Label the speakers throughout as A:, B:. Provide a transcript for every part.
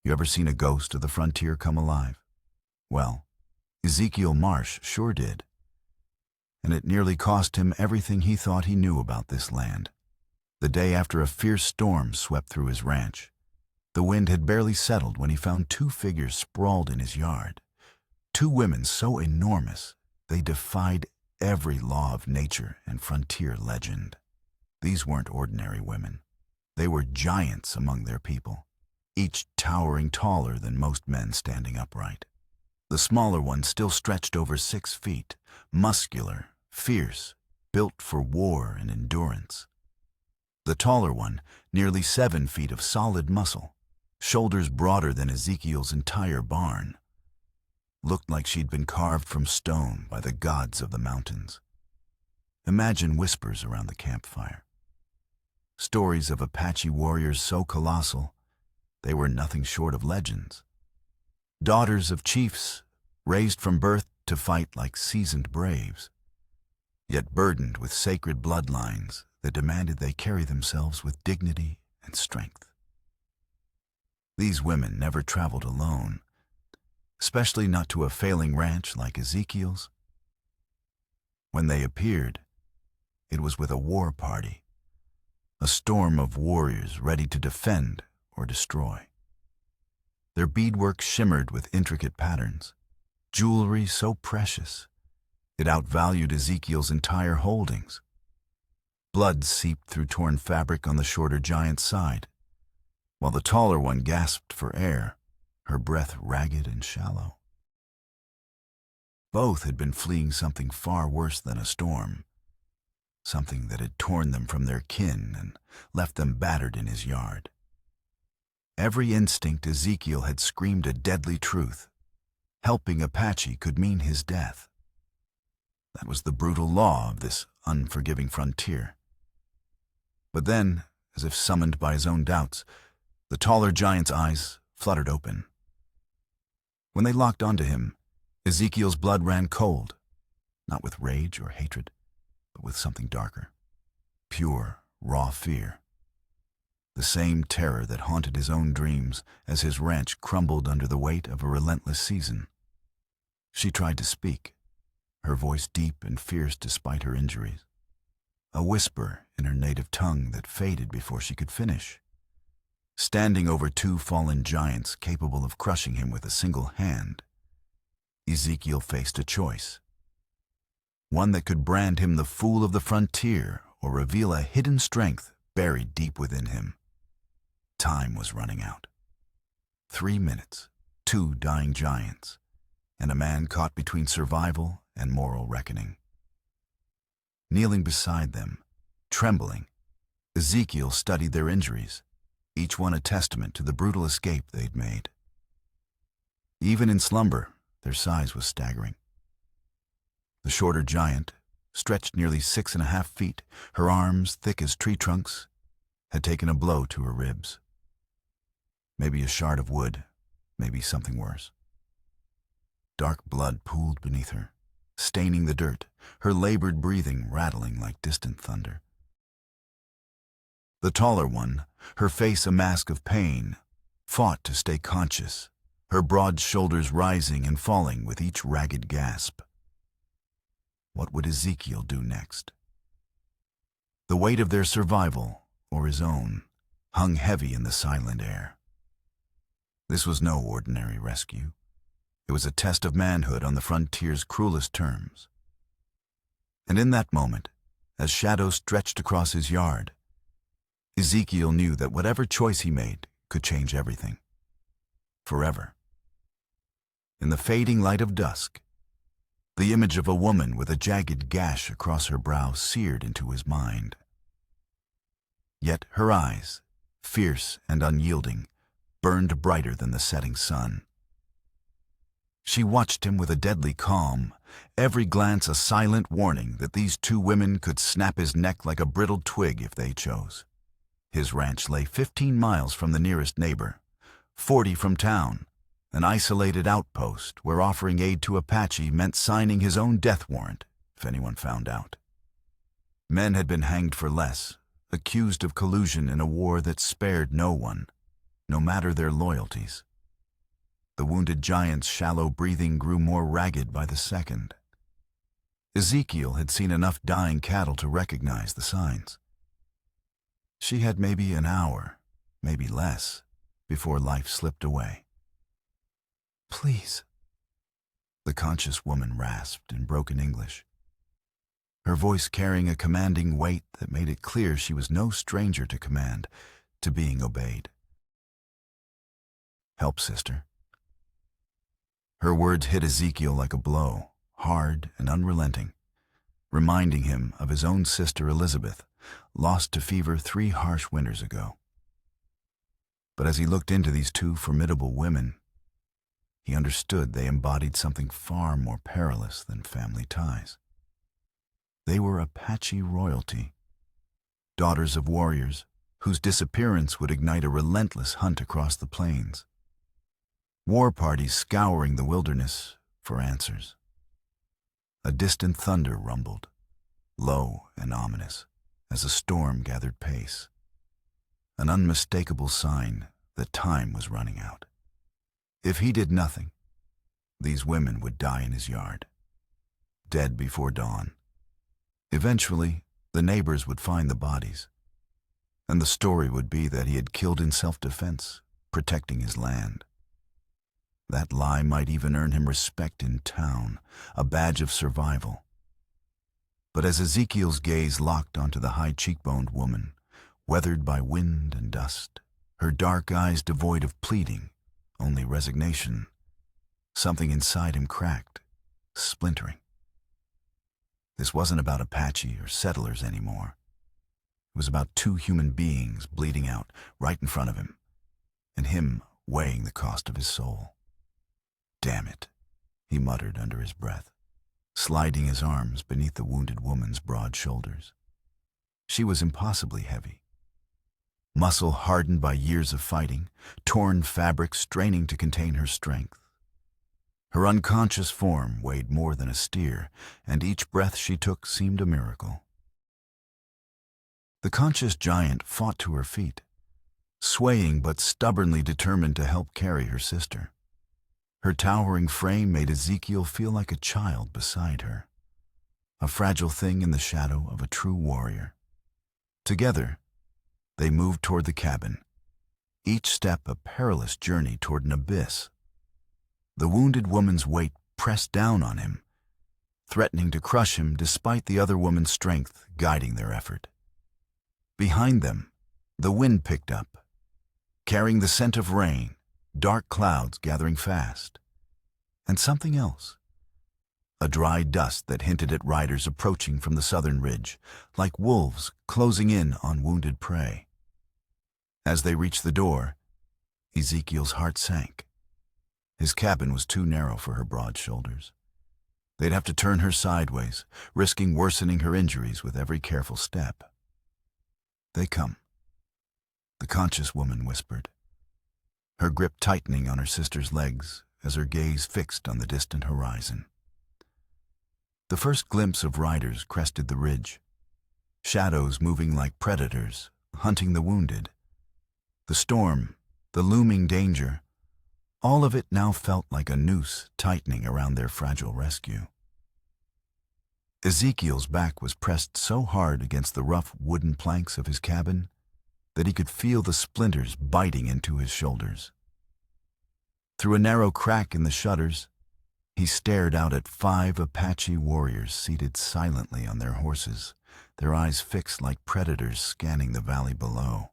A: You ever seen a ghost of the frontier come alive? Well, Ezekiel Marsh sure did. And it nearly cost him everything he thought he knew about this land. The day after a fierce storm swept through his ranch, the wind had barely settled when he found two figures sprawled in his yard. Two women so enormous they defied every law of nature and frontier legend. These weren't ordinary women. They were giants among their people, each towering taller than most men standing upright. The smaller one still stretched over 6 feet, muscular, fierce, built for war and endurance. The taller one, nearly 7 feet of solid muscle, shoulders broader than Ezekiel's entire barn, looked like she'd been carved from stone by the gods of the mountains. Imagine whispers around the campfire. Stories of Apache warriors so colossal, they were nothing short of legends. Daughters of chiefs, raised from birth to fight like seasoned braves, yet burdened with sacred bloodlines that demanded they carry themselves with dignity and strength. These women never traveled alone, especially not to a failing ranch like Ezekiel's. When they appeared, it was with a war party, a storm of warriors ready to defend or destroy. Their beadwork shimmered with intricate patterns, jewelry so precious it outvalued Ezekiel's entire holdings. Blood seeped through torn fabric on the shorter giant's side, while the taller one gasped for air, her breath ragged and shallow. Both had been fleeing something far worse than a storm, something that had torn them from their kin and left them battered in his yard. Every instinct Ezekiel had screamed a deadly truth. Helping Apache could mean his death. That was the brutal law of this unforgiving frontier. But then, as if summoned by his own doubts, the taller giant's eyes fluttered open. When they locked onto him, Ezekiel's blood ran cold, not with rage or hatred, but with something darker. Pure, raw fear. The same terror that haunted his own dreams as his ranch crumbled under the weight of a relentless season. She tried to speak, her voice deep and fierce despite her injuries. A whisper in her native tongue that faded before she could finish. Standing over two fallen giants capable of crushing him with a single hand, Ezekiel faced a choice. One that could brand him the fool of the frontier or reveal a hidden strength buried deep within him. Time was running out. 3 minutes, 2 dying giants, and a man caught between survival and moral reckoning. Kneeling beside them, trembling, Ezekiel studied their injuries, each one a testament to the brutal escape they'd made. Even in slumber, their size was staggering. The shorter giant, stretched nearly 6.5 feet, her arms thick as tree trunks, had taken a blow to her ribs. Maybe a shard of wood, maybe something worse. Dark blood pooled beneath her, staining the dirt, her labored breathing rattling like distant thunder. The taller one, her face a mask of pain, fought to stay conscious, her broad shoulders rising and falling with each ragged gasp. What would Ezekiel do next? The weight of their survival, or his own, hung heavy in the silent air. This was no ordinary rescue. It was a test of manhood on the frontier's cruelest terms. And in that moment, as shadows stretched across his yard, Ezekiel knew that whatever choice he made could change everything. Forever. In the fading light of dusk, the image of a woman with a jagged gash across her brow seared into his mind. Yet her eyes, fierce and unyielding, burned brighter than the setting sun. She watched him with a deadly calm, every glance a silent warning that these two women could snap his neck like a brittle twig if they chose. His ranch lay 15 miles from the nearest neighbor, 40 from town, an isolated outpost where offering aid to Apache meant signing his own death warrant if anyone found out. Men had been hanged for less, accused of collusion in a war that spared no one, no matter their loyalties. The wounded giant's shallow breathing grew more ragged by the second. Ezekiel had seen enough dying cattle to recognize the signs. She had maybe an hour, maybe less, before life slipped away. "Please," the conscious woman rasped in broken English, her voice carrying a commanding weight that made it clear she was no stranger to command, to being obeyed. "Help, sister." Her words hit Ezekiel like a blow, hard and unrelenting, reminding him of his own sister Elizabeth, lost to fever 3 harsh winters ago. But as he looked into these 2 formidable women, he understood they embodied something far more perilous than family ties. They were Apache royalty, daughters of warriors whose disappearance would ignite a relentless hunt across the plains. War parties scouring the wilderness for answers. A distant thunder rumbled, low and ominous, as a storm gathered pace. An unmistakable sign that time was running out. If he did nothing, these women would die in his yard, dead before dawn. Eventually, the neighbors would find the bodies, and the story would be that he had killed in self-defense, protecting his land. That lie might even earn him respect in town, a badge of survival. But as Ezekiel's gaze locked onto the high-cheekboned woman, weathered by wind and dust, her dark eyes devoid of pleading, only resignation, something inside him cracked, splintering. This wasn't about Apache or settlers anymore. It was about 2 human beings bleeding out right in front of him, and him weighing the cost of his soul. "Damn it," he muttered under his breath, sliding his arms beneath the wounded woman's broad shoulders. She was impossibly heavy. Muscle hardened by years of fighting, torn fabric straining to contain her strength. Her unconscious form weighed more than a steer, and each breath she took seemed a miracle. The conscious giant fought to her feet, swaying but stubbornly determined to help carry her sister. Her towering frame made Ezekiel feel like a child beside her, a fragile thing in the shadow of a true warrior. Together, they moved toward the cabin, each step a perilous journey toward an abyss. The wounded woman's weight pressed down on him, threatening to crush him despite the other woman's strength guiding their effort. Behind them, the wind picked up, carrying the scent of rain, dark clouds gathering fast, and something else. A dry dust that hinted at riders approaching from the southern ridge, like wolves closing in on wounded prey. As they reached the door, Ezekiel's heart sank. His cabin was too narrow for her broad shoulders. They'd have to turn her sideways, risking worsening her injuries with every careful step. "They come," the conscious woman whispered, her grip tightening on her sister's legs as her gaze fixed on the distant horizon. The first glimpse of riders crested the ridge, shadows moving like predators, hunting the wounded. The storm, the looming danger, all of it now felt like a noose tightening around their fragile rescue. Ezekiel's back was pressed so hard against the rough wooden planks of his cabin that he could feel the splinters biting into his shoulders. Through a narrow crack in the shutters, he stared out at 5 Apache warriors seated silently on their horses, their eyes fixed like predators scanning the valley below.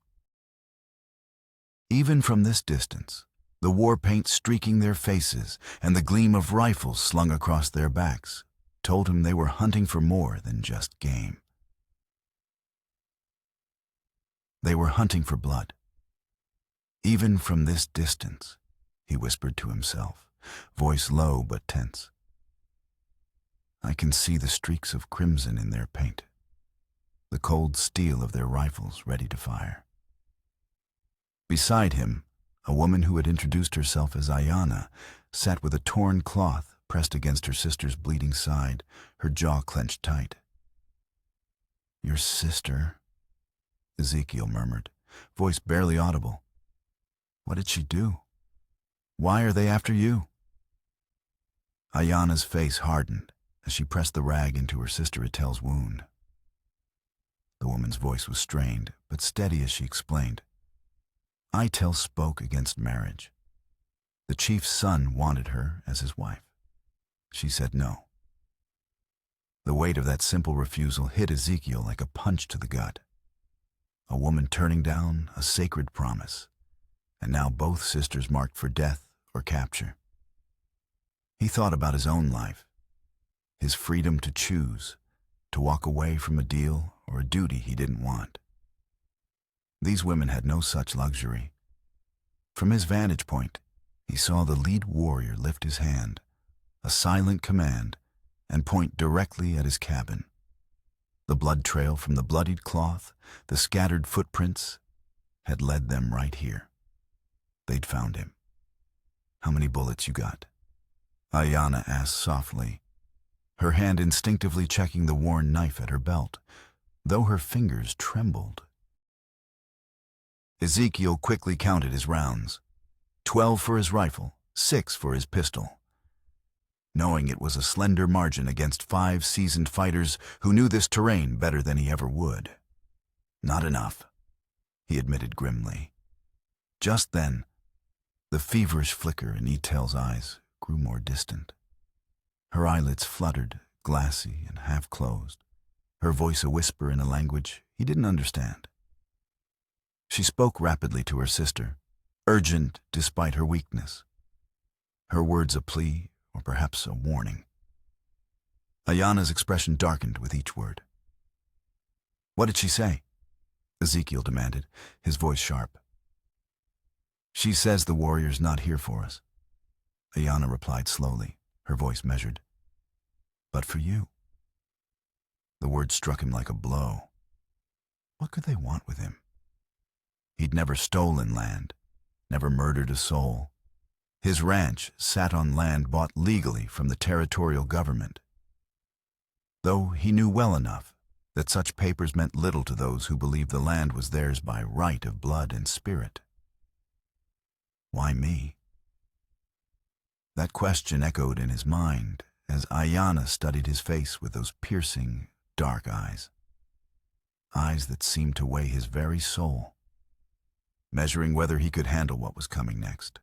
A: Even from this distance, the war paint streaking their faces and the gleam of rifles slung across their backs told him they were hunting for more than just game. They were hunting for blood. Even from this distance, he whispered to himself, voice low but tense. I can see the streaks of crimson in their paint, the cold steel of their rifles ready to fire. Beside him, a woman who had introduced herself as Ayana sat with a torn cloth pressed against her sister's bleeding side, her jaw clenched tight. Your sister, Ezekiel murmured, voice barely audible. What did she do? Why are they after you?" Ayana's face hardened as she pressed the rag into her sister Itel's wound. The woman's voice was strained, but steady as she explained. Itel spoke against marriage. The chief's son wanted her as his wife. She said no. The weight of that simple refusal hit Ezekiel like a punch to the gut. A woman turning down a sacred promise, and now both sisters marked for death or capture. He thought about his own life, his freedom to choose, to walk away from a deal or a duty he didn't want. These women had no such luxury. From his vantage point, he saw the lead warrior lift his hand, a silent command, and point directly at his cabin. The blood trail from the bloodied cloth, the scattered footprints, had led them right here. They'd found him. "How many bullets you got?" Ayana asked softly, her hand instinctively checking the worn knife at her belt, though her fingers trembled. Ezekiel quickly counted his rounds. 12 for his rifle, 6 for his pistol. Knowing it was a slender margin against 5 seasoned fighters who knew this terrain better than he ever would. "Not enough," he admitted grimly. Just then, the feverish flicker in Etel's eyes grew more distant. Her eyelids fluttered, glassy and half-closed, her voice a whisper in a language he didn't understand. She spoke rapidly to her sister, urgent despite her weakness. Her words a plea, or perhaps a warning. Ayana's expression darkened with each word. "What did she say?" Ezekiel demanded, his voice sharp. "She says the warrior's not here for us," Ayana replied slowly, her voice measured. "But for you." The word struck him like a blow. What could they want with him? He'd never stolen land, never murdered a soul. His ranch sat on land bought legally from the territorial government. Though he knew well enough that such papers meant little to those who believed the land was theirs by right of blood and spirit. Why me? That question echoed in his mind as Ayana studied his face with those piercing, dark eyes. Eyes that seemed to weigh his very soul, measuring whether he could handle what was coming next.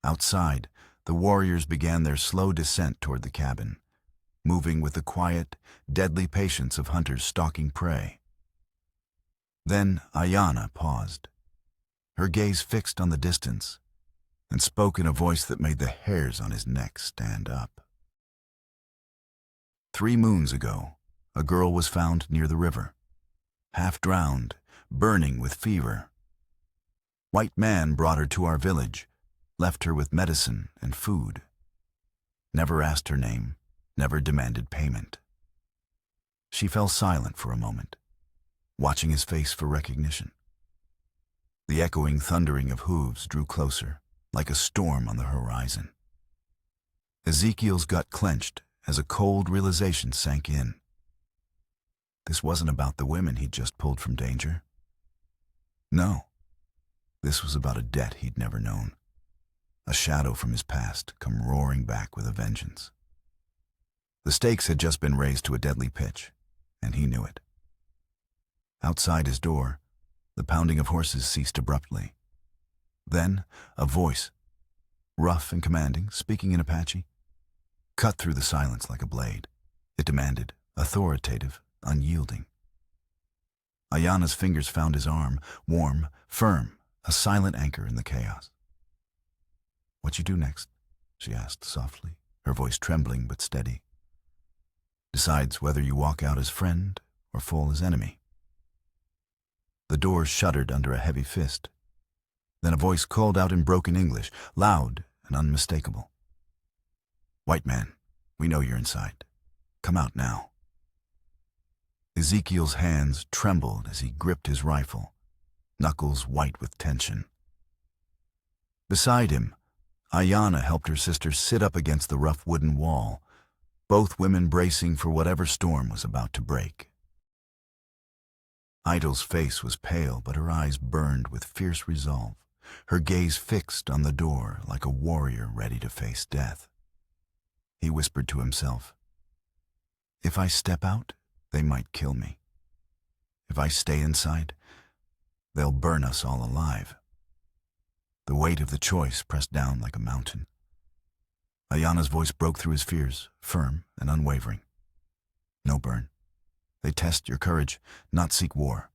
A: Outside, the warriors began their slow descent toward the cabin, moving with the quiet, deadly patience of hunters stalking prey. Then Ayana paused, her gaze fixed on the distance, and spoke in a voice that made the hairs on his neck stand up. 3 moons ago, a girl was found near the river, half drowned, burning with fever. White man brought her to our village, left her with medicine and food. Never asked her name, never demanded payment. She fell silent for a moment, watching his face for recognition. The echoing thundering of hooves drew closer, like a storm on the horizon. Ezekiel's gut clenched as a cold realization sank in. This wasn't about the women he'd just pulled from danger. No, this was about a debt he'd never known. A shadow from his past come roaring back with a vengeance. The stakes had just been raised to a deadly pitch, and he knew it. Outside his door, the pounding of horses ceased abruptly. Then, a voice, rough and commanding, speaking in Apache, cut through the silence like a blade. It demanded, authoritative, unyielding. Ayana's fingers found his arm, warm, firm, a silent anchor in the chaos. "What you do next?" she asked softly, her voice trembling but steady. "Decides whether you walk out as friend or fall as enemy." The door shuddered under a heavy fist. Then a voice called out in broken English, loud and unmistakable. "White man, we know you're inside. Come out now." Ezekiel's hands trembled as he gripped his rifle, knuckles white with tension. Beside him, Ayana helped her sister sit up against the rough wooden wall, both women bracing for whatever storm was about to break. Idol's face was pale, but her eyes burned with fierce resolve, her gaze fixed on the door like a warrior ready to face death. He whispered to himself, "If I step out, they might kill me. If I stay inside, they'll burn us all alive." The weight of the choice pressed down like a mountain. Ayana's voice broke through his fears, firm and unwavering. "No, burn. They test your courage, not seek war."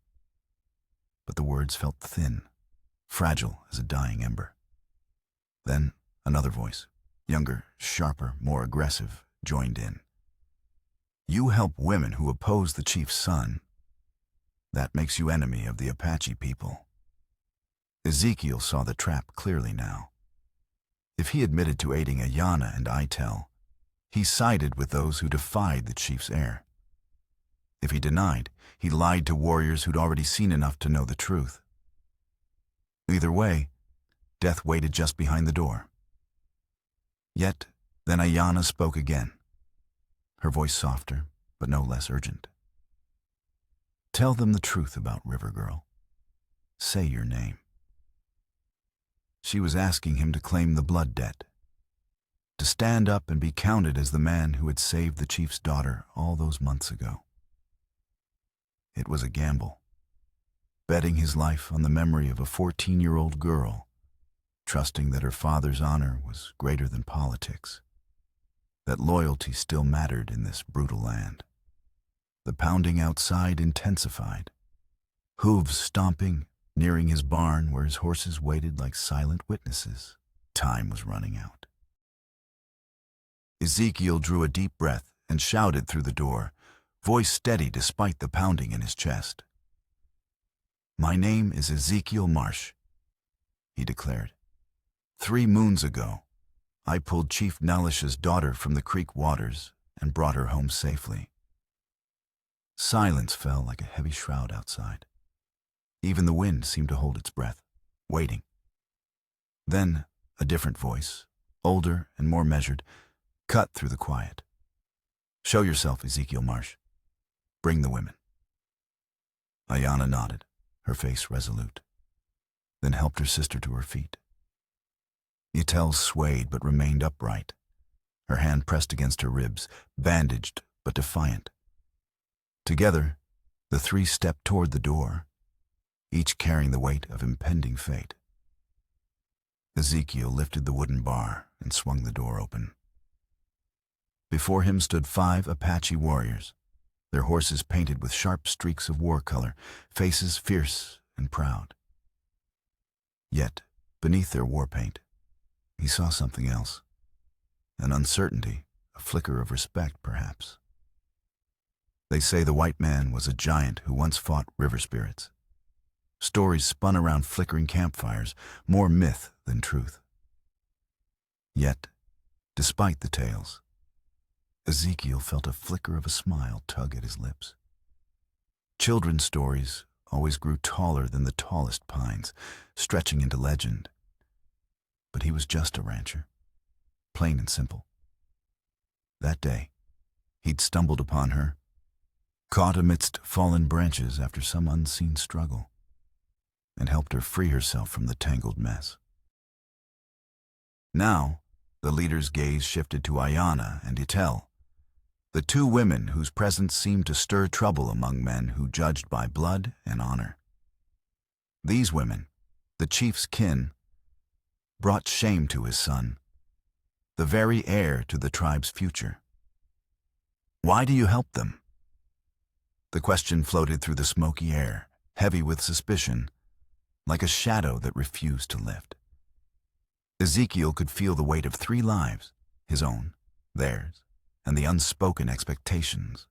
A: But the words felt thin, fragile as a dying ember. Then another voice, younger, sharper, more aggressive, joined in. "You help women who oppose the chief's son. That makes you enemy of the Apache people." Ezekiel saw the trap clearly now. If he admitted to aiding Ayana and Itel, he sided with those who defied the chief's heir. If he denied, he lied to warriors who'd already seen enough to know the truth. Either way, death waited just behind the door. Yet, then Ayana spoke again, her voice softer, but no less urgent. "Tell them the truth about River Girl. Say your name." She was asking him to claim the blood debt, to stand up and be counted as the man who had saved the chief's daughter all those months ago. It was a gamble, betting his life on the memory of a 14-year-old girl, trusting that her father's honor was greater than politics, that loyalty still mattered in this brutal land. The pounding outside intensified, hooves stomping, nearing his barn where his horses waited like silent witnesses. Time was running out. Ezekiel drew a deep breath and shouted through the door, voice steady despite the pounding in his chest. "My name is Ezekiel Marsh," he declared. 3 moons ago, I pulled Chief Nalish's daughter from the creek waters and brought her home safely." Silence fell like a heavy shroud outside. Even the wind seemed to hold its breath, waiting. Then a different voice, older and more measured, cut through the quiet. "Show yourself, Ezekiel Marsh. Bring the women." Ayana nodded, her face resolute, then helped her sister to her feet. Etel swayed but remained upright, her hand pressed against her ribs, bandaged but defiant. Together, the 3 stepped toward the door, each carrying the weight of impending fate. Ezekiel lifted the wooden bar and swung the door open. Before him stood 5 Apache warriors, their horses painted with sharp streaks of war color, faces fierce and proud. Yet, beneath their war paint, he saw something else, an uncertainty, a flicker of respect, perhaps. They say the white man was a giant who once fought river spirits. Stories spun around flickering campfires, more myth than truth. Yet, despite the tales, Ezekiel felt a flicker of a smile tug at his lips. Children's stories always grew taller than the tallest pines, stretching into legend. But he was just a rancher, plain and simple. That day, he'd stumbled upon her, caught amidst fallen branches after some unseen struggle, and helped her free herself from the tangled mess. Now, the leader's gaze shifted to Ayana and Etel, the 2 women whose presence seemed to stir trouble among men who judged by blood and honor. These women, the chief's kin, brought shame to his son, the very heir to the tribe's future. "Why do you help them?" The question floated through the smoky air, heavy with suspicion, like a shadow that refused to lift. Ezekiel could feel the weight of 3 lives, his own, theirs, and the unspoken expectations,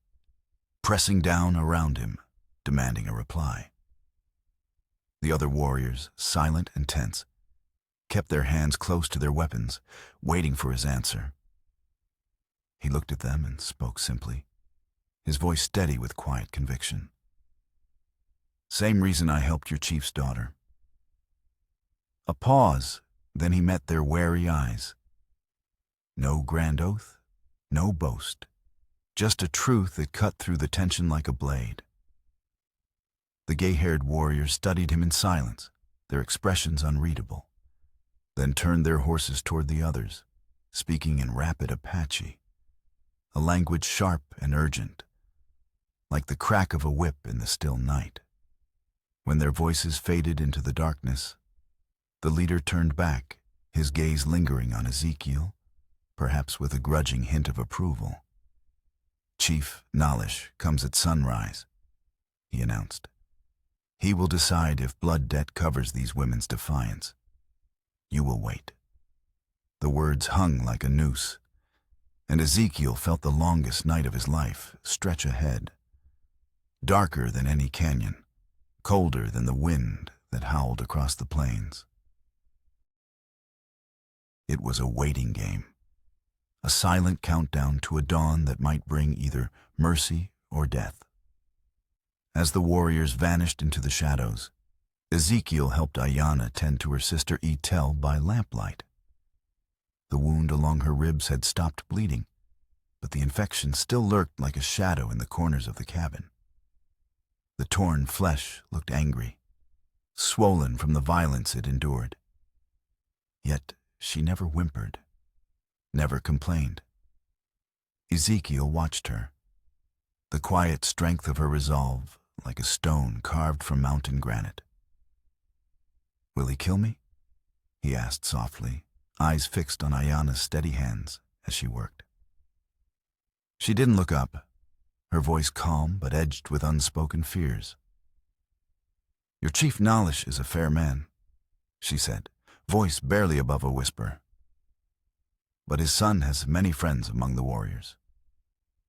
A: pressing down around him, demanding a reply. The other warriors, silent and tense, kept their hands close to their weapons, waiting for his answer. He looked at them and spoke simply, his voice steady with quiet conviction. "Same reason I helped your chief's daughter." A pause, then he met their wary eyes. No grand oath, no boast, just a truth that cut through the tension like a blade. The gay-haired warrior studied him in silence, their expressions unreadable, then turned their horses toward the others, speaking in rapid Apache, a language sharp and urgent, like the crack of a whip in the still night. When their voices faded into the darkness, the leader turned back, his gaze lingering on Ezekiel, perhaps with a grudging hint of approval. "Chief Nalish comes at sunrise," he announced. "He will decide if blood debt covers these women's defiance. You will wait." The words hung like a noose, and Ezekiel felt the longest night of his life stretch ahead, darker than any canyon, colder than the wind that howled across the plains. It was a waiting game, a silent countdown to a dawn that might bring either mercy or death. As the warriors vanished into the shadows, Ezekiel helped Ayanna tend to her sister Etel by lamplight. The wound along her ribs had stopped bleeding, but the infection still lurked like a shadow in the corners of the cabin. The torn flesh looked angry, swollen from the violence it endured. Yet she never whimpered, never complained. Ezekiel watched her, the quiet strength of her resolve like a stone carved from mountain granite. "Will he kill me?" he asked softly, eyes fixed on Ayanna's steady hands as she worked. She didn't look up, her voice calm but edged with unspoken fears. "Your Chief Nalish is a fair man," she said, voice barely above a whisper. "But his son has many friends among the warriors.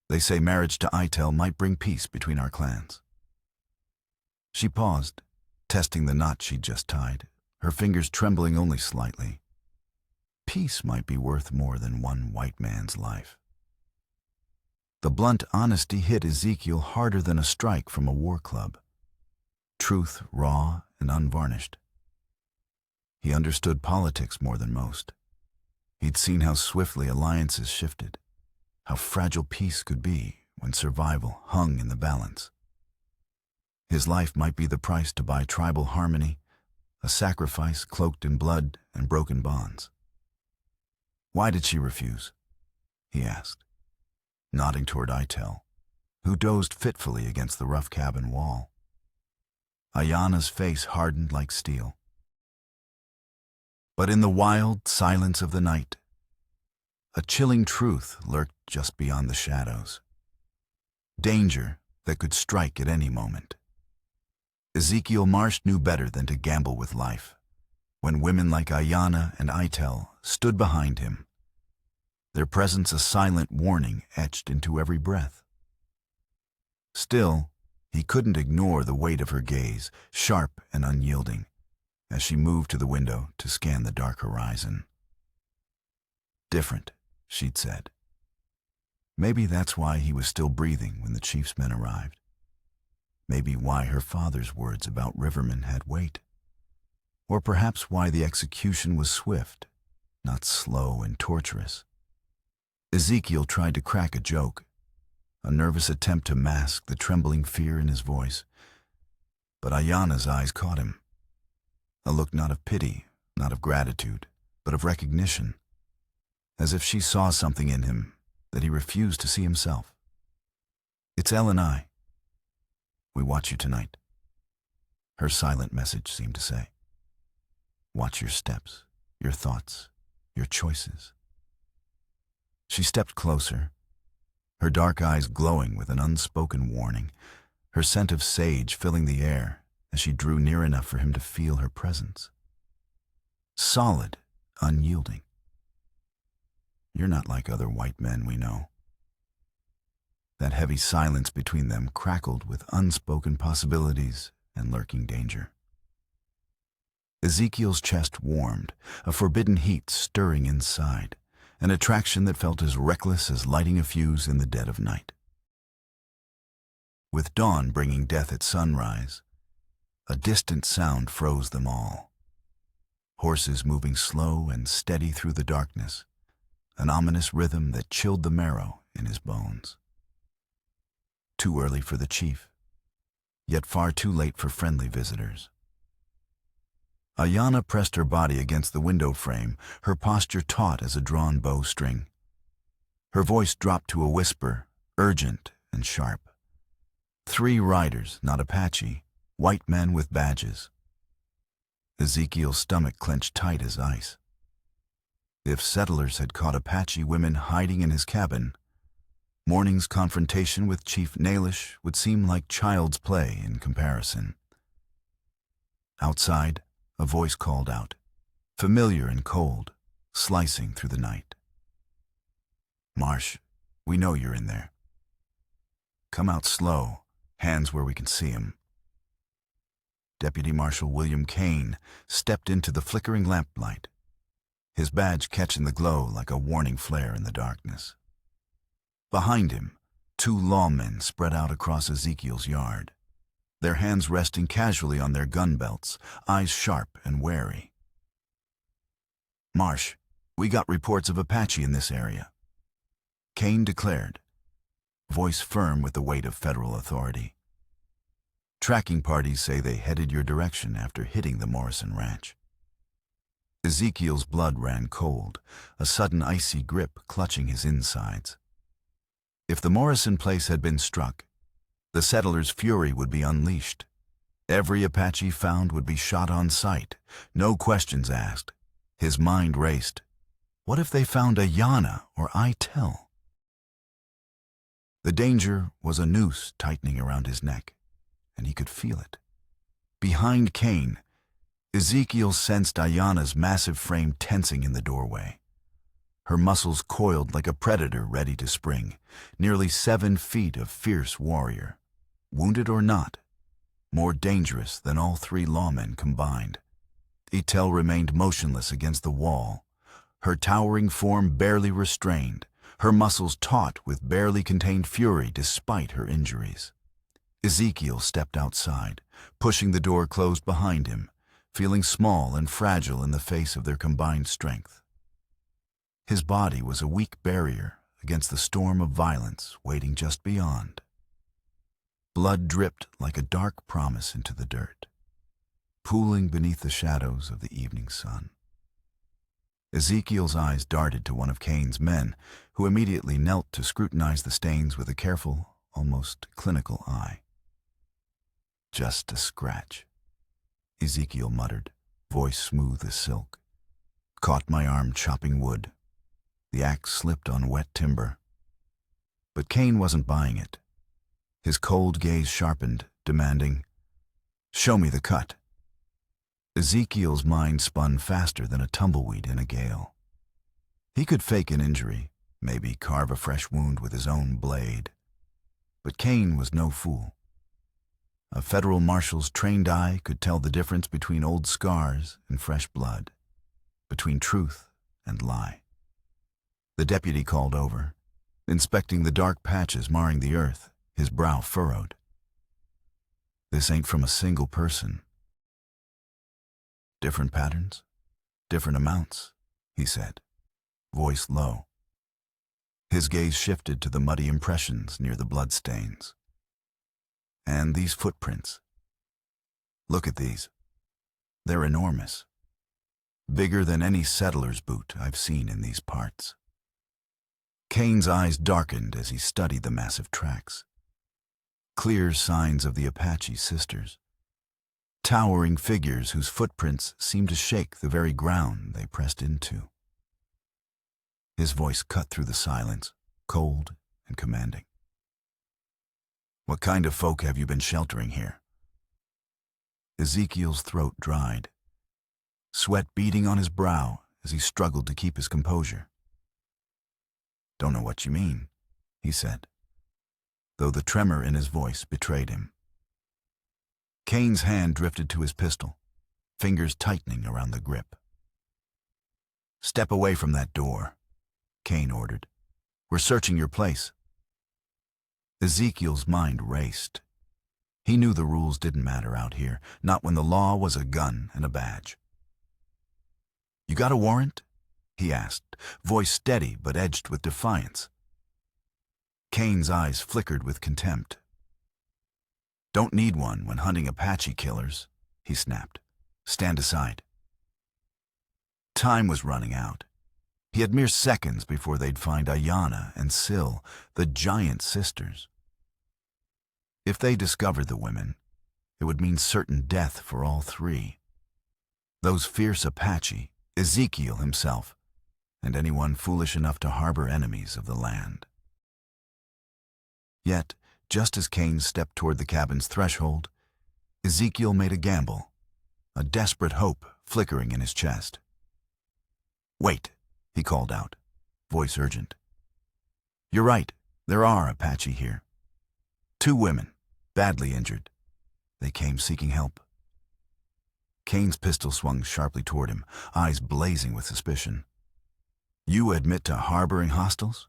A: They say marriage to Etel might bring peace between our clans." She paused, testing the knot she'd just tied, her fingers trembling only slightly. Peace might be worth more than one white man's life. The blunt honesty hit Ezekiel harder than a strike from a war club. Truth raw and unvarnished. He understood politics more than most. He'd seen how swiftly alliances shifted, how fragile peace could be when survival hung in the balance. His life might be the price to buy tribal harmony, a sacrifice cloaked in blood and broken bonds. "Why did she refuse?" he asked, nodding toward Etel, who dozed fitfully against the rough cabin wall. Ayanna's face hardened like steel. But in the wild silence of the night, a chilling truth lurked just beyond the shadows. Danger that could strike at any moment. Ezekiel Marsh knew better than to gamble with life, when women like Ayanna and Etel stood behind him, their presence a silent warning etched into every breath. Still, he couldn't ignore the weight of her gaze, sharp and unyielding, as she moved to the window to scan the dark horizon. "Different," she'd said. Maybe that's why he was still breathing when the chief's men arrived. Maybe why her father's words about rivermen had weight. Or perhaps why the execution was swift, not slow and torturous. Ezekiel tried to crack a joke, a nervous attempt to mask the trembling fear in his voice. But Ayanna's eyes caught him. A look not of pity, not of gratitude, but of recognition, as if she saw something in him that he refused to see himself. "It's Elle and I. We watch you tonight," her silent message seemed to say. "Watch your steps, your thoughts, your choices." She stepped closer, her dark eyes glowing with an unspoken warning, her scent of sage filling the air as she drew near enough for him to feel her presence. Solid, unyielding. "You're not like other white men we know." That heavy silence between them crackled with unspoken possibilities and lurking danger. Ezekiel's chest warmed, a forbidden heat stirring inside, an attraction that felt as reckless as lighting a fuse in the dead of night. With dawn bringing death at sunrise, a distant sound froze them all. Horses moving slow and steady through the darkness, an ominous rhythm that chilled the marrow in his bones. Too early for the chief, yet far too late for friendly visitors. Ayanna pressed her body against the window frame, her posture taut as a drawn bowstring. Her voice dropped to a whisper, urgent and sharp. 3 riders, not Apache, white men with badges. Ezekiel's stomach clenched tight as ice. If settlers had caught Apache women hiding in his cabin, morning's confrontation with Chief Nailish would seem like child's play in comparison. Outside, a voice called out, familiar and cold, slicing through the night. "Marsh, we know you're in there. Come out slow, hands where we can see him." Deputy Marshal William Kane stepped into the flickering lamplight, his badge catching the glow like a warning flare in the darkness. Behind him, 2 lawmen spread out across Ezekiel's yard, their hands resting casually on their gun belts, eyes sharp and wary. "Marsh, we got reports of Apache in this area," Kane declared, voice firm with the weight of federal authority. "Tracking parties say they headed your direction after hitting the Morrison Ranch." Ezekiel's blood ran cold, a sudden icy grip clutching his insides. If the Morrison place had been struck, the settlers' fury would be unleashed. Every Apache found would be shot on sight, no questions asked. His mind raced. What if they found Ayanna or Itel? The danger was a noose tightening around his neck, and he could feel it. Behind Kane, Ezekiel sensed Ayanna's massive frame tensing in the doorway. Her muscles coiled like a predator ready to spring, nearly 7 feet of fierce warrior. Wounded or not, more dangerous than all 3 lawmen combined. Itel remained motionless against the wall, her towering form barely restrained, her muscles taut with barely contained fury despite her injuries. Ezekiel stepped outside, pushing the door closed behind him, feeling small and fragile in the face of their combined strength. His body was a weak barrier against the storm of violence waiting just beyond. Blood dripped like a dark promise into the dirt, pooling beneath the shadows of the evening sun. Ezekiel's eyes darted to one of Kane's men, who immediately knelt to scrutinize the stains with a careful, almost clinical eye. "Just a scratch," Ezekiel muttered, voice smooth as silk. "Caught my arm chopping wood. The axe slipped on wet timber." But Kane wasn't buying it. His cold gaze sharpened, demanding, "Show me the cut." Ezekiel's mind spun faster than a tumbleweed in a gale. He could fake an injury, maybe carve a fresh wound with his own blade. But Kane was no fool. A federal marshal's trained eye could tell the difference between old scars and fresh blood, between truth and lie. The deputy called over, inspecting the dark patches marring the earth, his brow furrowed. "This ain't from a single person." "Different patterns, different amounts," he said, voice low. His gaze shifted to the muddy impressions near the bloodstains. "And these footprints. Look at these. They're enormous. Bigger than any settler's boot I've seen in these parts." Kane's eyes darkened as he studied the massive tracks. Clear signs of the Apache sisters. Towering figures whose footprints seemed to shake the very ground they pressed into. His voice cut through the silence, cold and commanding. "What kind of folk have you been sheltering here?" Ezekiel's throat dried, sweat beading on his brow as he struggled to keep his composure. "Don't know what you mean," he said, though the tremor in his voice betrayed him. Kane's hand drifted to his pistol, fingers tightening around the grip. "Step away from that door," Kane ordered. "We're searching your place." Ezekiel's mind raced. He knew the rules didn't matter out here, not when the law was a gun and a badge. "You got a warrant?" he asked, voice steady but edged with defiance. Kane's eyes flickered with contempt. "Don't need one when hunting Apache killers," he snapped. "Stand aside." Time was running out. He had mere seconds before they'd find Ayanna and Syl, the giant sisters. If they discovered the women, it would mean certain death for all three. Those fierce Apache, Ezekiel himself, and anyone foolish enough to harbor enemies of the land. Yet, just as Cain stepped toward the cabin's threshold, Ezekiel made a gamble, a desperate hope flickering in his chest. "Wait," he called out, voice urgent. "You're right, there are Apache here. 2 women, badly injured. They came seeking help." Cain's pistol swung sharply toward him, eyes blazing with suspicion. "You admit to harboring hostiles?"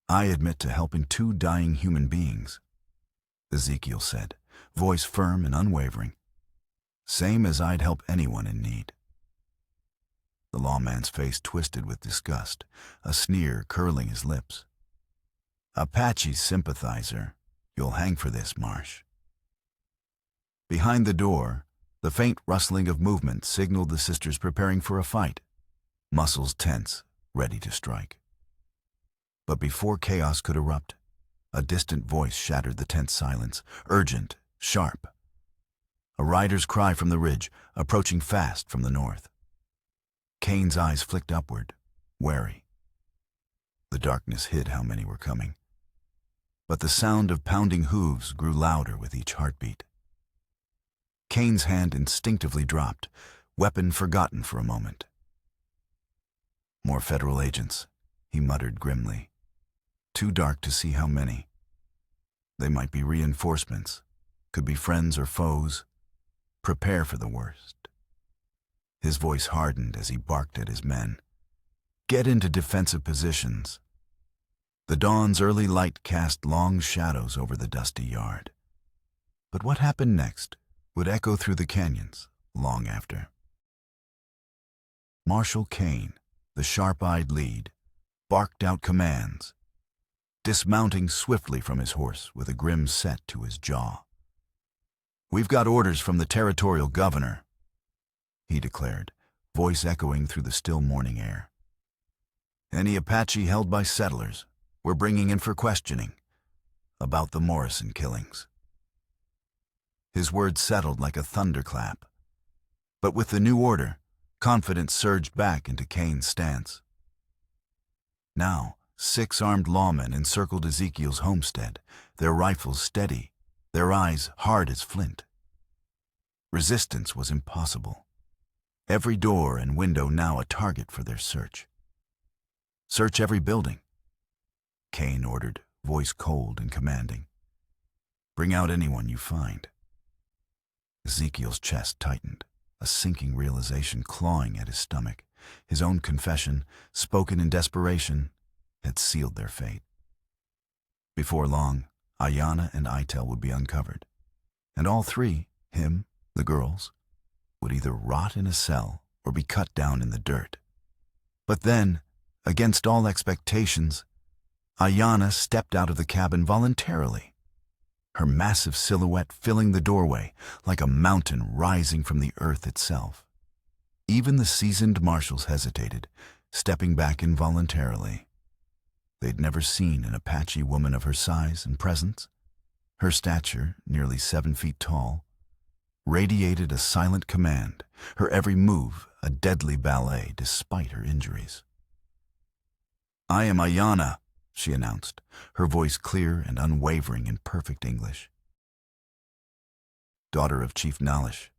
A: "I admit to helping 2 dying human beings," Ezekiel said, voice firm and unwavering. "Same as I'd help anyone in need." The lawman's face twisted with disgust, a sneer curling his lips. "Apache sympathizer, you'll hang for this, Marsh." Behind the door, the faint rustling of movement signaled the sisters preparing for a fight, muscles tense, ready to strike. But before chaos could erupt, a distant voice shattered the tense silence, urgent, sharp. A rider's cry from the ridge, approaching fast from the north. Cain's eyes flicked upward, wary. The darkness hid how many were coming. But the sound of pounding hooves grew louder with each heartbeat. Cain's hand instinctively dropped, weapon forgotten for a moment. "More federal agents," he muttered grimly. "Too dark to see how many. They might be reinforcements, could be friends or foes. Prepare for the worst." His voice hardened as he barked at his men. "Get into defensive positions." The dawn's early light cast long shadows over the dusty yard. But what happened next would echo through the canyons long after. Marshal Cain, the sharp-eyed lead, barked out commands, dismounting swiftly from his horse with a grim set to his jaw. "We've got orders from the territorial governor," he declared, voice echoing through the still morning air. "Any Apache held by settlers, we're bringing in for questioning about the Morrison killings." His words settled like a thunderclap. But with the new order, confidence surged back into Cain's stance. Now, 6 armed lawmen encircled Ezekiel's homestead, their rifles steady, their eyes hard as flint. Resistance was impossible. Every door and window now a target for their search. "Search every building," Cain ordered, voice cold and commanding. "Bring out anyone you find." Ezekiel's chest tightened, a sinking realization clawing at his stomach. His own confession, spoken in desperation, had sealed their fate. Before long, Ayanna and Itel would be uncovered, and all 3, him, the girls, would either rot in a cell or be cut down in the dirt. But then, against all expectations, Ayanna stepped out of the cabin voluntarily, her massive silhouette filling the doorway like a mountain rising from the earth itself. Even the seasoned marshals hesitated, stepping back involuntarily. They'd never seen an Apache woman of her size and presence. Her stature, nearly 7 feet tall, radiated a silent command, her every move a deadly ballet despite her injuries. "I am Ayanna," she announced, her voice clear and unwavering in perfect English. "Daughter of Chief Nalish."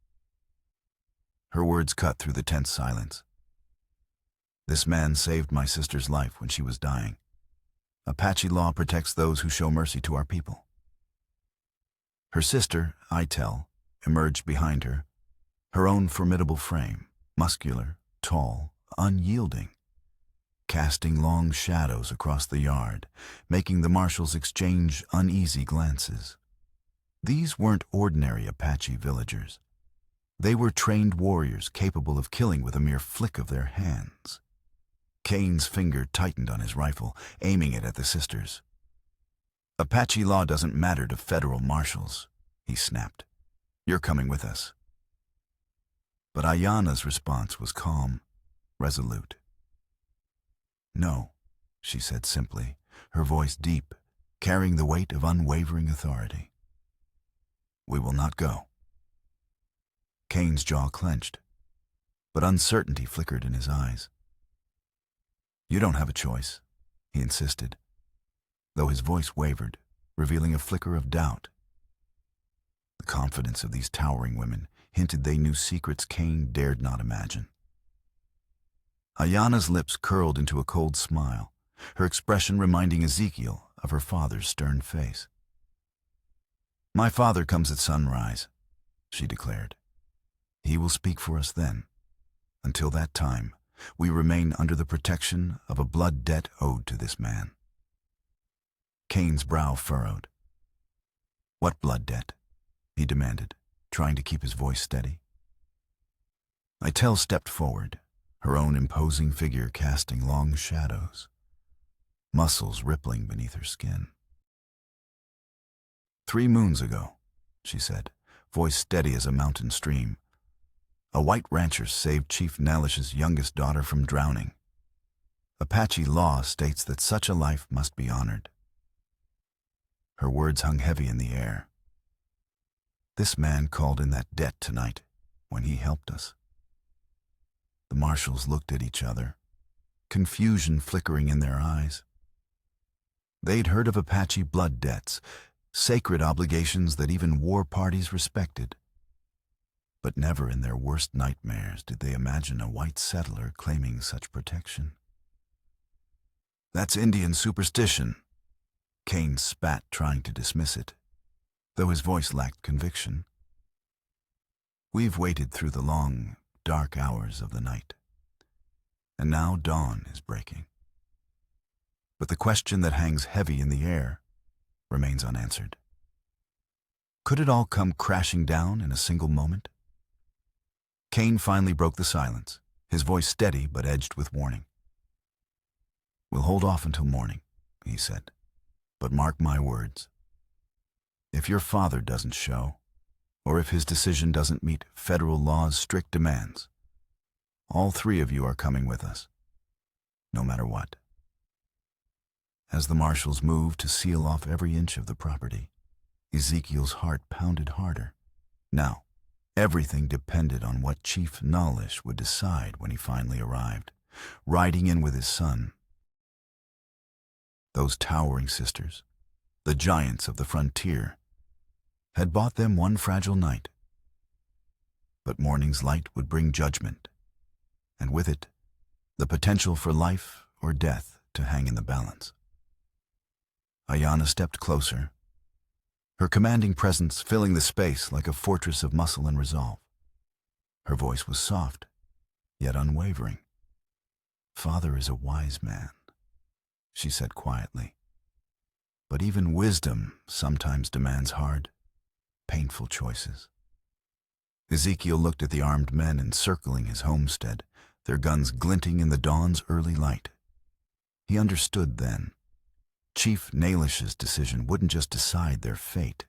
A: Her words cut through the tense silence. "This man saved my sister's life when she was dying. Apache law protects those who show mercy to our people." Her sister, Itel, emerged behind her, her own formidable frame, muscular, tall, unyielding, casting long shadows across the yard, making the marshals exchange uneasy glances. These weren't ordinary Apache villagers. They were trained warriors capable of killing with a mere flick of their hands. Cain's finger tightened on his rifle, aiming it at the sisters. "Apache law doesn't matter to federal marshals," he snapped. "You're coming with us." But Ayanna's response was calm, resolute. "No," she said simply, her voice deep, carrying the weight of unwavering authority. "We will not go." Cain's jaw clenched, but uncertainty flickered in his eyes. "You don't have a choice," he insisted, though his voice wavered, revealing a flicker of doubt. The confidence of these towering women hinted they knew secrets Cain dared not imagine. Ayanna's lips curled into a cold smile, her expression reminding Ezekiel of her father's stern face. "My father comes at sunrise," she declared. "He will speak for us then. Until that time, we remain under the protection of a blood debt owed to this man." Cain's brow furrowed. "What blood debt?" he demanded, trying to keep his voice steady. Itel stepped forward, her own imposing figure casting long shadows, muscles rippling beneath her skin. "3 moons ago," she said, voice steady as a mountain stream, "a white rancher saved Chief Nalish's youngest daughter from drowning. Apache law states that such a life must be honored." Her words hung heavy in the air. "This man called in that debt tonight when he helped us." The marshals looked at each other, confusion flickering in their eyes. They'd heard of Apache blood debts, sacred obligations that even war parties respected. But never in their worst nightmares did they imagine a white settler claiming such protection. "That's Indian superstition," Cain spat, trying to dismiss it, though his voice lacked conviction. "We've waited through the long, dark hours of the night, and now dawn is breaking. But the question that hangs heavy in the air remains unanswered. Could it all come crashing down in a single moment?" Cain finally broke the silence, his voice steady but edged with warning. "We'll hold off until morning," he said, "but mark my words. If your father doesn't show, or if his decision doesn't meet federal law's strict demands, all 3 of you are coming with us, no matter what." As the marshals moved to seal off every inch of the property, Ezekiel's heart pounded harder. Now, everything depended on what Chief Nalish would decide when he finally arrived, riding in with his son. Those towering sisters, the giants of the frontier, had bought them one fragile night. But morning's light would bring judgment, and with it, the potential for life or death to hang in the balance. Ayanna stepped closer, her commanding presence filling the space like a fortress of muscle and resolve. Her voice was soft, yet unwavering. "Father is a wise man," she said quietly. "But even wisdom sometimes demands hard, painful choices." Ezekiel looked at the armed men encircling his homestead, their guns glinting in the dawn's early light. He understood then. Chief Nalish's decision wouldn't just decide their fate.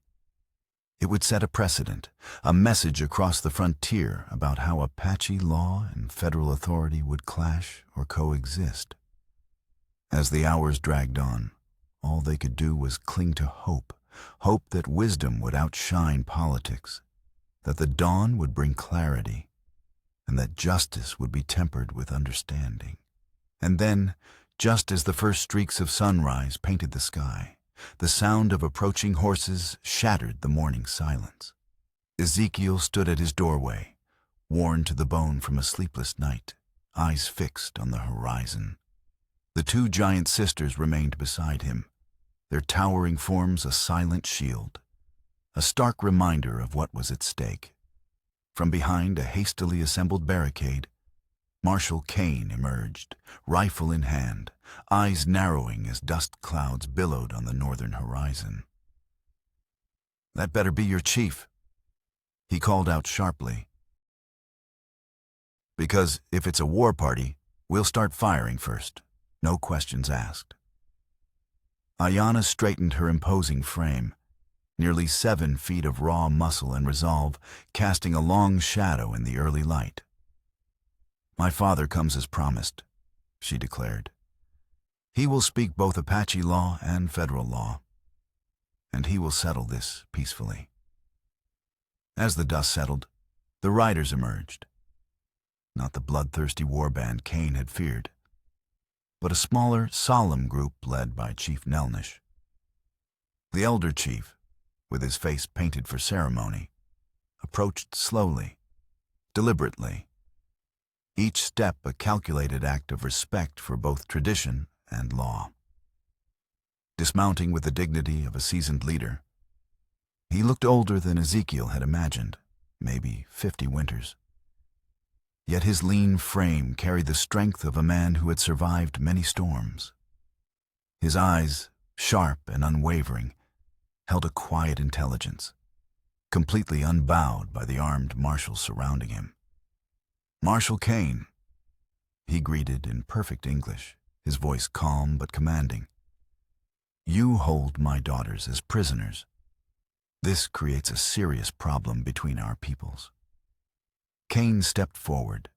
A: It would set a precedent, a message across the frontier about how Apache law and federal authority would clash or coexist. As the hours dragged on, all they could do was cling to hope that wisdom would outshine politics, that the dawn would bring clarity, and that justice would be tempered with understanding. And then, just as the first streaks of sunrise painted the sky, the sound of approaching horses shattered the morning silence. Ezekiel stood at his doorway, worn to the bone from a sleepless night, eyes fixed on the horizon. The 2 giant sisters remained beside him, their towering forms a silent shield, a stark reminder of what was at stake. From behind a hastily assembled barricade, Marshal Cain emerged, rifle in hand, eyes narrowing as dust clouds billowed on the northern horizon. "That better be your chief," he called out sharply. "Because if it's a war party, we'll start firing first, no questions asked." Ayanna straightened her imposing frame, nearly 7 feet of raw muscle and resolve casting a long shadow in the early light. My father comes as promised, she declared. He will speak both Apache law and federal law, and he will settle this peacefully. As the dust settled, the riders emerged. Not the bloodthirsty warband Cain had feared, but a smaller, solemn group led by Chief Nelnish. The elder chief, with his face painted for ceremony, approached slowly, deliberately, each step a calculated act of respect for both tradition and law. Dismounting with the dignity of a seasoned leader, he looked older than Ezekiel had imagined, maybe 50 winters. Yet his lean frame carried the strength of a man who had survived many storms. His eyes, sharp and unwavering, held a quiet intelligence, completely unbowed by the armed marshals surrounding him. "Marshal Cain," he greeted in perfect English, his voice calm but commanding. "You hold my daughters as prisoners. This creates a serious problem between our peoples." Cain stepped forward,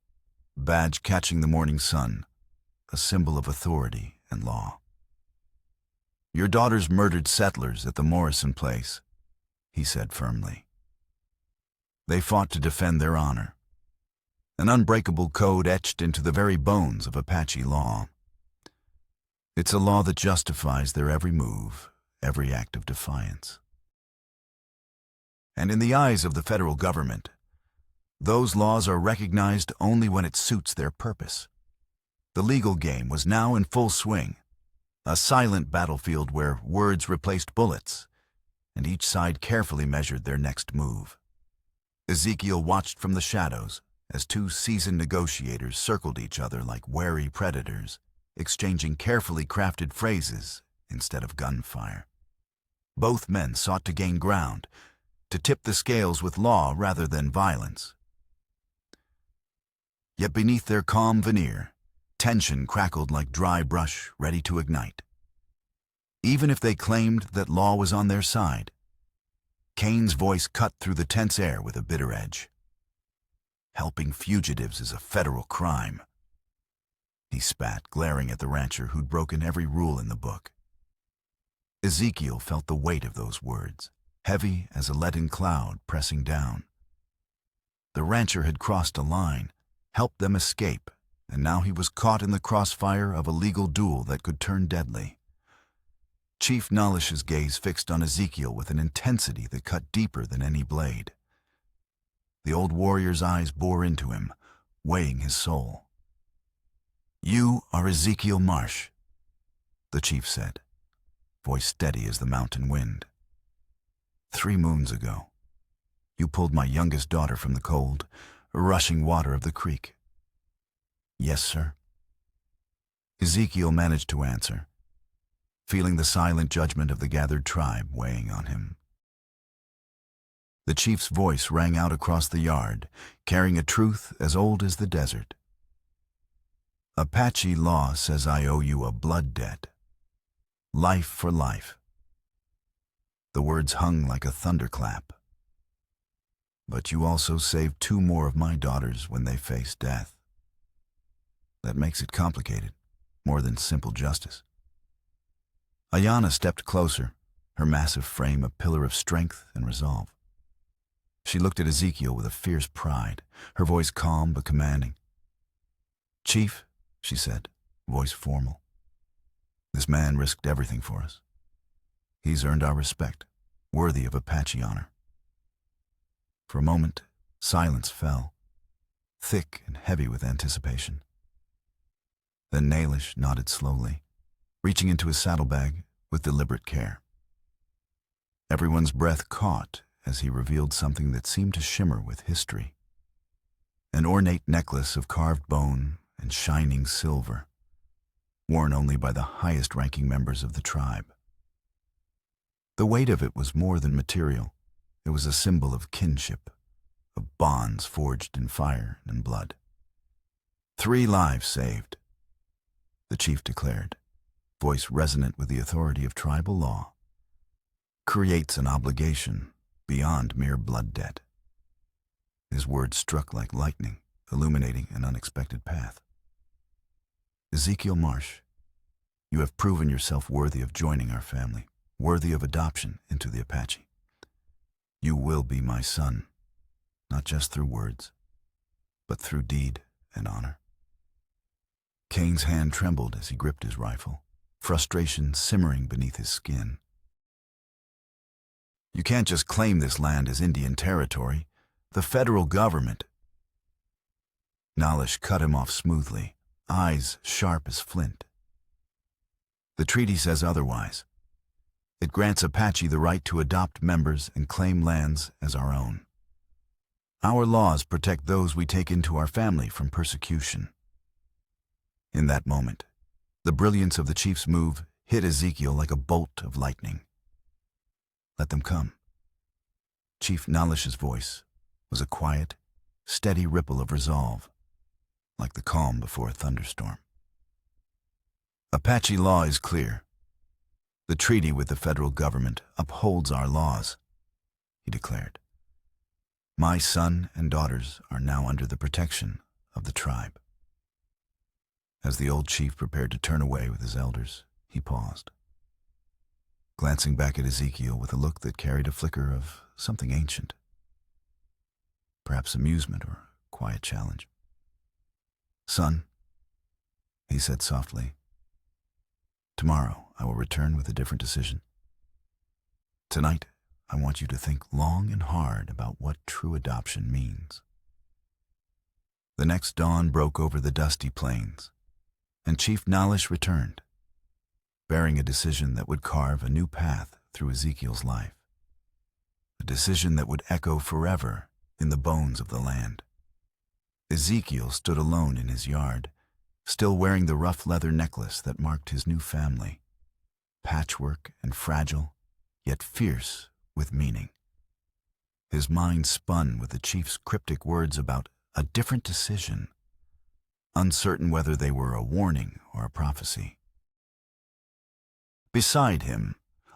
A: badge catching the morning sun, a symbol of authority and law. "Your daughters murdered settlers at the Morrison place," he said firmly. "They fought to defend their honor, an unbreakable code etched into the very bones of Apache law. It's a law that justifies their every move, every act of defiance. And in the eyes of the federal government, those laws are recognized only when it suits their purpose. The legal game was now in full swing, a silent battlefield where words replaced bullets, and each side carefully measured their next move. Ezekiel watched from the shadows as two seasoned negotiators circled each other like wary predators, exchanging carefully crafted phrases instead of gunfire. Both men sought to gain ground, to tip the scales with law rather than violence. Yet beneath their calm veneer, tension crackled like dry brush ready to ignite. Even if they claimed that law was on their side, Cain's voice cut through the tense air with a bitter edge. "Helping fugitives is a federal crime," he spat, glaring at the rancher who'd broken every rule in the book. Ezekiel felt the weight of those words, heavy as a leaden cloud pressing down. The rancher had crossed a line, helped them escape, and now he was caught in the crossfire of a legal duel that could turn deadly. Chief Nellish's gaze fixed on Ezekiel with an intensity that cut deeper than any blade. The old warrior's eyes bore into him, weighing his soul. "You are Ezekiel Marsh," the chief said, voice steady as the mountain wind. "3 moons ago, you pulled my youngest daughter from the cold, rushing water of the creek." "Yes, sir." Ezekiel managed to answer, feeling the silent judgment of the gathered tribe weighing on him. The chief's voice rang out across the yard, carrying a truth as old as the desert. "Apache law says I owe you a blood debt. Life for life." The words hung like a thunderclap. "But you also saved 2 more of my daughters when they faced death. That makes it complicated, more than simple justice." Ayana stepped closer, her massive frame a pillar of strength and resolve. She looked at Ezekiel with a fierce pride, her voice calm but commanding. "Chief," she said, voice formal, "this man risked everything for us. He's earned our respect, worthy of Apache honor." For a moment, silence fell, thick and heavy with anticipation. Then Nalish nodded slowly, reaching into his saddlebag with deliberate care. Everyone's breath caught as he revealed something that seemed to shimmer with history. An ornate necklace of carved bone and shining silver, worn only by the highest-ranking members of the tribe. The weight of it was more than material. It was a symbol of kinship, of bonds forged in fire and blood. 3 lives saved, the chief declared, voice resonant with the authority of tribal law, creates an obligation beyond mere blood debt. His words struck like lightning, illuminating an unexpected path. Ezekiel Marsh, you have proven yourself worthy of joining our family, worthy of adoption into the Apache. You will be my son, not just through words, but through deed and honor. Cain's hand trembled as he gripped his rifle, frustration simmering beneath his skin. You can't just claim this land as Indian territory. The federal government. Nalish cut him off smoothly, eyes sharp as flint. The treaty says otherwise. It grants Apache the right to adopt members and claim lands as our own. Our laws protect those we take into our family from persecution. In that moment, the brilliance of the chief's move hit Ezekiel like a bolt of lightning. Let them come. Chief Nalish's voice was a quiet, steady ripple of resolve, like the calm before a thunderstorm. Apache law is clear. The treaty with the federal government upholds our laws, he declared. My son and daughters are now under the protection of the tribe. As the old chief prepared to turn away with his elders, he paused, glancing back at Ezekiel with a look that carried a flicker of something ancient, perhaps amusement or quiet challenge. Son, he said softly, tomorrow I will return with a different decision. Tonight, I want you to think long and hard about what true adoption means. The next dawn broke over the dusty plains, and Chief Nalish returned, bearing a decision that would carve a new path through Ezekiel's life, a decision that would echo forever in the bones of the land. Ezekiel stood alone in his yard, still wearing the rough leather necklace that marked his new family, patchwork and fragile, yet fierce with meaning. His mind spun with the chief's cryptic words about a different decision, uncertain whether they were a warning or a prophecy. Beside him,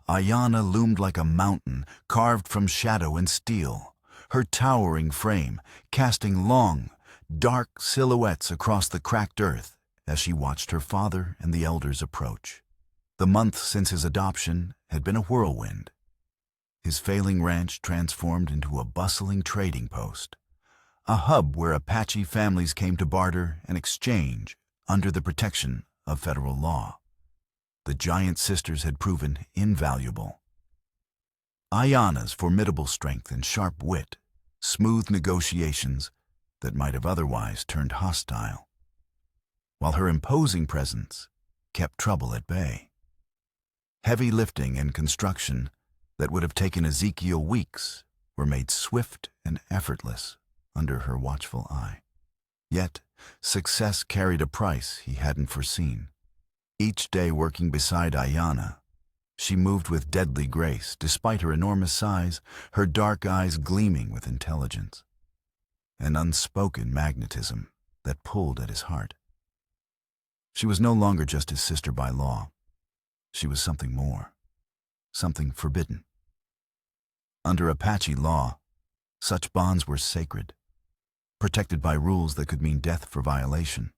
A: Ayanna loomed like a mountain carved from shadow and steel, her towering frame casting long, dark silhouettes across the cracked earth as she watched her father and the elders approach. The month since his adoption had been a whirlwind. His failing ranch transformed into a bustling trading post, a hub where Apache families came to barter and exchange under the protection of federal law. The giant sisters had proven invaluable. Ayanna's formidable strength and sharp wit smoothed negotiations that might have otherwise turned hostile, while her imposing presence kept trouble at bay. Heavy lifting and construction that would have taken Ezekiel weeks were made swift and effortless under her watchful eye. Yet, success carried a price he hadn't foreseen. Each day working beside Ayanna, she moved with deadly grace despite her enormous size, her dark eyes gleaming with intelligence, an unspoken magnetism that pulled at his heart. She was no longer just his sister by law. She was something more, something forbidden. Under Apache law, such bonds were sacred, protected by rules that could mean death for violation.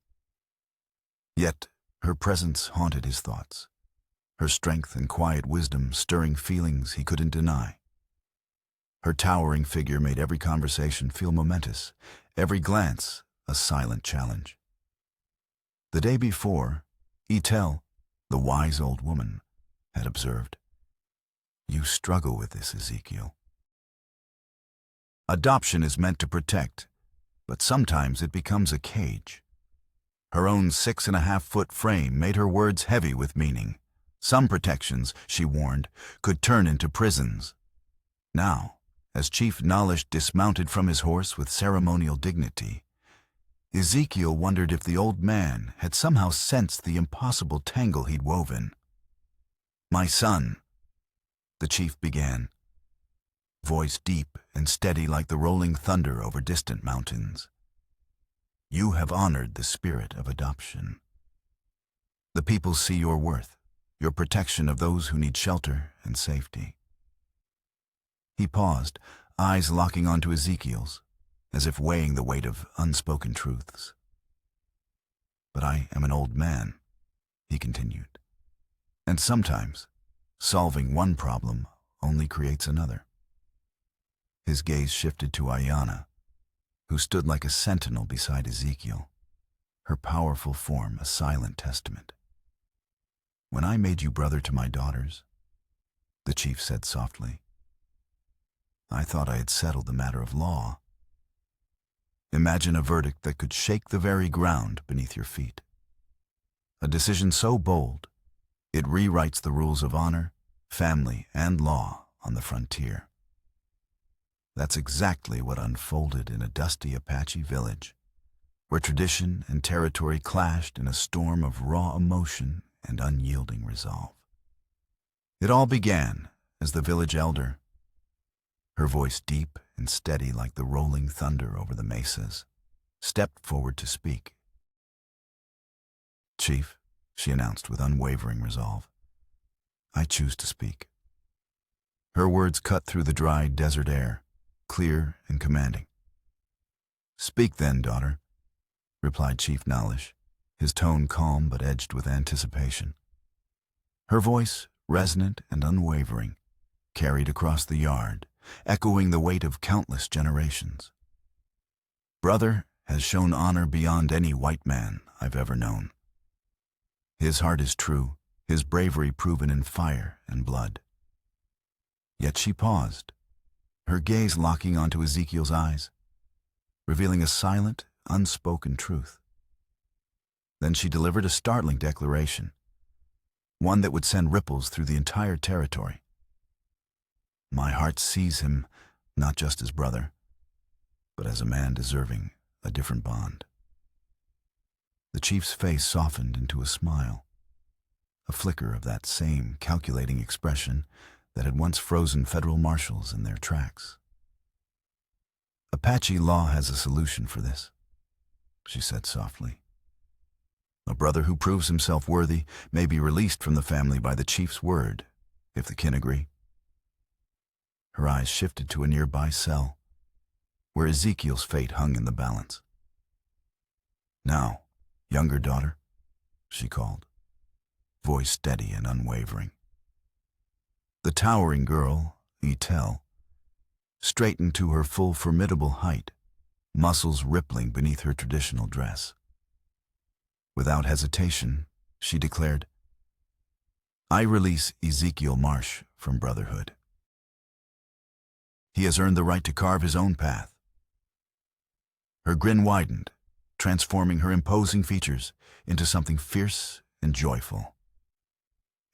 A: Yet, her presence haunted his thoughts, her strength and quiet wisdom stirring feelings he couldn't deny. Her towering figure made every conversation feel momentous, every glance a silent challenge. The day before, Etel, the wise old woman, had observed, "You struggle with this, Ezekiel. Adoption is meant to protect, but sometimes it becomes a cage." Her own 6.5-foot frame made her words heavy with meaning. Some protections, she warned, could turn into prisons. Now, as Chief Nalish dismounted from his horse with ceremonial dignity, Ezekiel wondered if the old man had somehow sensed the impossible tangle he'd woven. "My son," the chief began, voice deep and steady like the rolling thunder over distant mountains. "You have honored the spirit of adoption. The people see your worth, your protection of those who need shelter and safety." He paused, eyes locking onto Ezekiel's, as if weighing the weight of unspoken truths. "But I am an old man," he continued, "and sometimes solving one problem only creates another." His gaze shifted to Ayanna, who stood like a sentinel beside Ezekiel, her powerful form a silent testament. "When I made you brother to my daughters," the chief said softly, "I thought I had settled the matter of law. Imagine a verdict that could shake the very ground beneath your feet. A decision so bold, it rewrites the rules of honor, family, and law on the frontier." That's exactly what unfolded in a dusty Apache village, where tradition and territory clashed in a storm of raw emotion and unyielding resolve. It all began as the village elder, her voice deep and steady like the rolling thunder over the mesas, stepped forward to speak. "Chief," she announced with unwavering resolve, "I choose to speak." Her words cut through the dry desert air, clear and commanding. "Speak then, daughter," replied Chief Nalish, his tone calm but edged with anticipation. Her voice, resonant and unwavering, carried across the yard, echoing the weight of countless generations. "Brother has shown honor beyond any white man I've ever known. His heart is true, his bravery proven in fire and blood." Yet she paused, her gaze locking onto Ezekiel's eyes, revealing a silent, unspoken truth. Then she delivered a startling declaration, one that would send ripples through the entire territory. "My heart sees him not just as brother, but as a man deserving a different bond." The chief's face softened into a smile, a flicker of that same calculating expression that had once frozen federal marshals in their tracks. "Apache law has a solution for this," she said softly. "A brother who proves himself worthy may be released from the family by the chief's word, if the kin agree." Her eyes shifted to a nearby cell, where Ezekiel's fate hung in the balance. "Now, younger daughter," she called, voice steady and unwavering. The towering girl, Etel, straightened to her full formidable height, muscles rippling beneath her traditional dress. Without hesitation, she declared, "I release Ezekiel Marsh from brotherhood. He has earned the right to carve his own path." Her grin widened, transforming her imposing features into something fierce and joyful.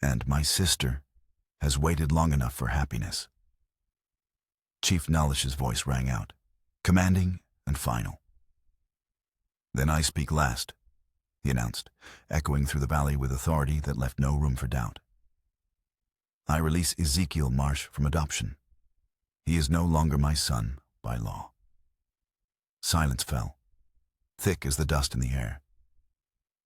A: "And my sister has waited long enough for happiness." Chief Nalish's voice rang out, commanding and final. "Then I speak last," he announced, echoing through the valley with authority that left no room for doubt. "I release Ezekiel Marsh from adoption. He is no longer my son by law." Silence fell, thick as the dust in the air.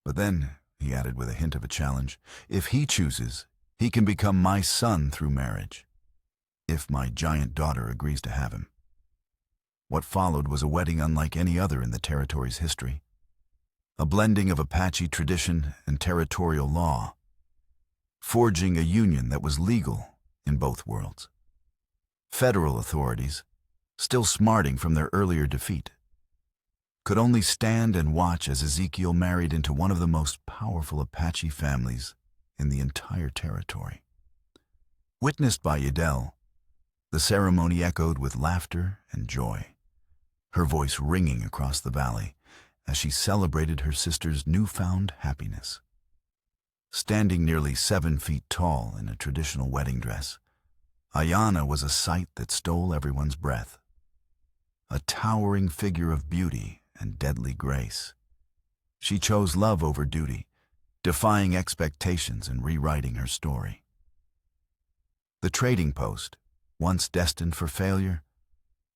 A: "But then," he added with a hint of a challenge, "if he chooses, he can become my son through marriage, if my giant daughter agrees to have him." What followed was a wedding unlike any other in the territory's history, a blending of Apache tradition and territorial law, forging a union that was legal in both worlds. Federal authorities, still smarting from their earlier defeat, could only stand and watch as Ezekiel married into one of the most powerful Apache families in the entire territory. Witnessed by Yadel, the ceremony echoed with laughter and joy, her voice ringing across the valley as she celebrated her sister's newfound happiness. Standing nearly 7 feet tall in a traditional wedding dress, Ayanna was a sight that stole everyone's breath. A towering figure of beauty and deadly grace. She chose love over duty, defying expectations and rewriting her story. The trading post, once destined for failure,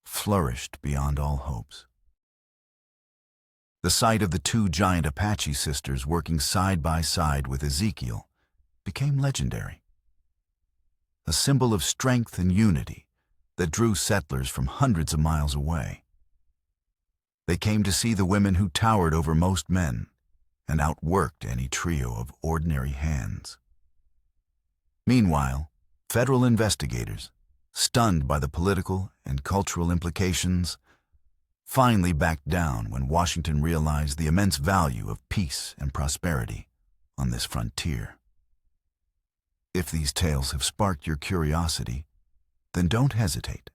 A: flourished beyond all hopes. The sight of the 2 giant Apache sisters working side by side with Ezekiel became legendary. A symbol of strength and unity that drew settlers from hundreds of miles away. They came to see the women who towered over most men and outworked any trio of ordinary hands. Meanwhile, federal investigators, stunned by the political and cultural implications, finally backed down when Washington realized the immense value of peace and prosperity on this frontier. If these tales have sparked your curiosity, then don't hesitate.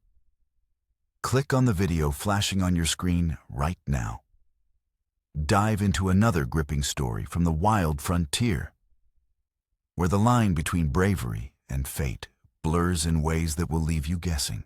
A: Click on the video flashing on your screen right now. Dive into another gripping story from the wild frontier, where the line between bravery and fate blurs in ways that will leave you guessing.